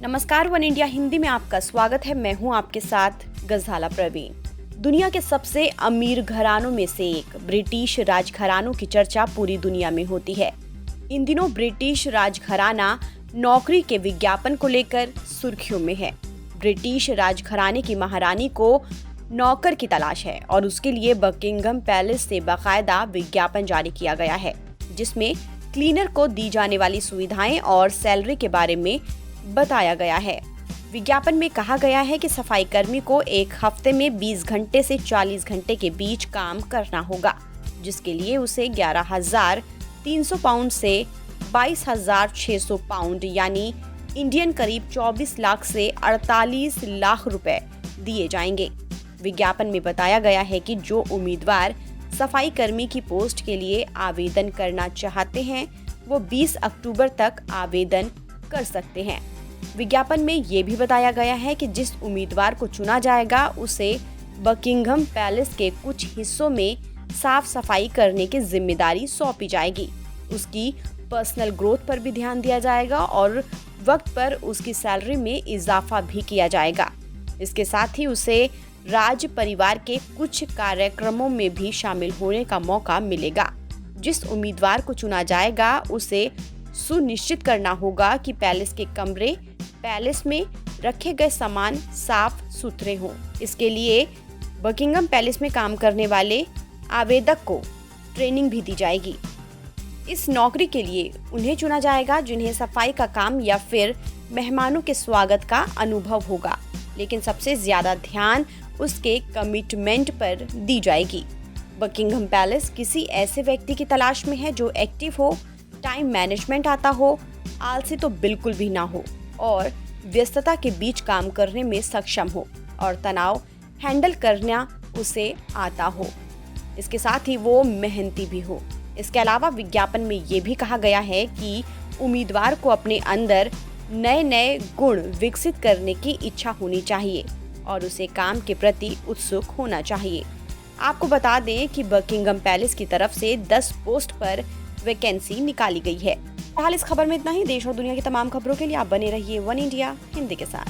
नमस्कार, one India Hindi में आपका स्वागत है। मैं हूं आपके साथ गज़ाला प्रवीण। दुनिया के सबसे अमीर घरानों में से एक ब्रिटिश राजघरानों की चर्चा पूरी दुनिया में होती है। इन दिनों ब्रिटिश राजघराना नौकरी के विज्ञापन को लेकर सुर्खियों में है। ब्रिटिश राजघराने की महारानी को नौकर की तलाश है और उसके लिए बकिंघम पैलेस से बाकायदा विज्ञापन जारी किया गया है, जिसमें क्लीनर को दी जाने वाली सुविधाएं और सैलरी के बारे में बताया गया है। विज्ञापन में कहा गया है कि सफाई कर्मी को एक हफ्ते में 20 घंटे से 40 घंटे के बीच काम करना होगा, जिसके लिए उसे 11,300 पाउंड से 22,600 पाउंड यानी इंडियन करीब 24 लाख से 48 लाख रुपए दिए जाएंगे। विज्ञापन में बताया गया है कि जो उम्मीदवार सफाई कर्मी की पोस्ट के लिए आवेदन करना चाहते हैं वो 20 अक्टूबर तक आवेदन कर सकते हैं। विज्ञापन में ये भी बताया गया है कि जिस उम्मीदवार को चुना जाएगा उसे बकिंघम पैलेस के कुछ हिस्सों में साफ सफाई करने की जिम्मेदारी सौंपी जाएगी। उसकी पर्सनल ग्रोथ पर भी ध्यान दिया जाएगा और वक्त पर उसकी सैलरी में इजाफा भी किया जाएगा। इसके साथ ही उसे राज परिवार के कुछ कार्यक्रमों में भी शामिल होने का मौका मिलेगा। जिस उम्मीदवार को चुना जाएगा उसे सुनिश्चित करना होगा कि पैलेस के कमरे, पैलेस में रखे गए सामान साफ सुथरे हों। इसके लिए बकिंघम पैलेस में काम करने वाले आवेदक को ट्रेनिंग भी दी जाएगी। इस नौकरी के लिए उन्हें चुना जाएगा जिन्हें सफाई का काम या फिर मेहमानों के स्वागत का अनुभव होगा, लेकिन सबसे ज्यादा ध्यान उसके कमिटमेंट पर दी जाएगी। बकिंघम पैलेस किसी ऐसे व्यक्ति की तलाश में है जो एक्टिव हो, टाइम मैनेजमेंट आता हो, आलसी तो बिल्कुल भी ना हो और व्यस्तता के बीच काम करने में सक्षम हो और तनाव हैंडल करना उसे आता हो। इसके साथ ही वो मेहनती भी हो। इसके अलावा विज्ञापन में ये भी कहा गया है कि उम्मीदवार को अपने अंदर नए नए गुण विकसित करने की इच्छा होनी चाहिए और उसे काम के प्रति उत्सुक होना चाहिए। आपको बता दें कि बकिंघम पैलेस की तरफ से 10 पोस्ट पर वैकेंसी निकाली गई है। फिलहाल इस खबर में इतना ही। देश और दुनिया की तमाम खबरों के लिए आप बने रहिए वन इंडिया हिंदी के साथ।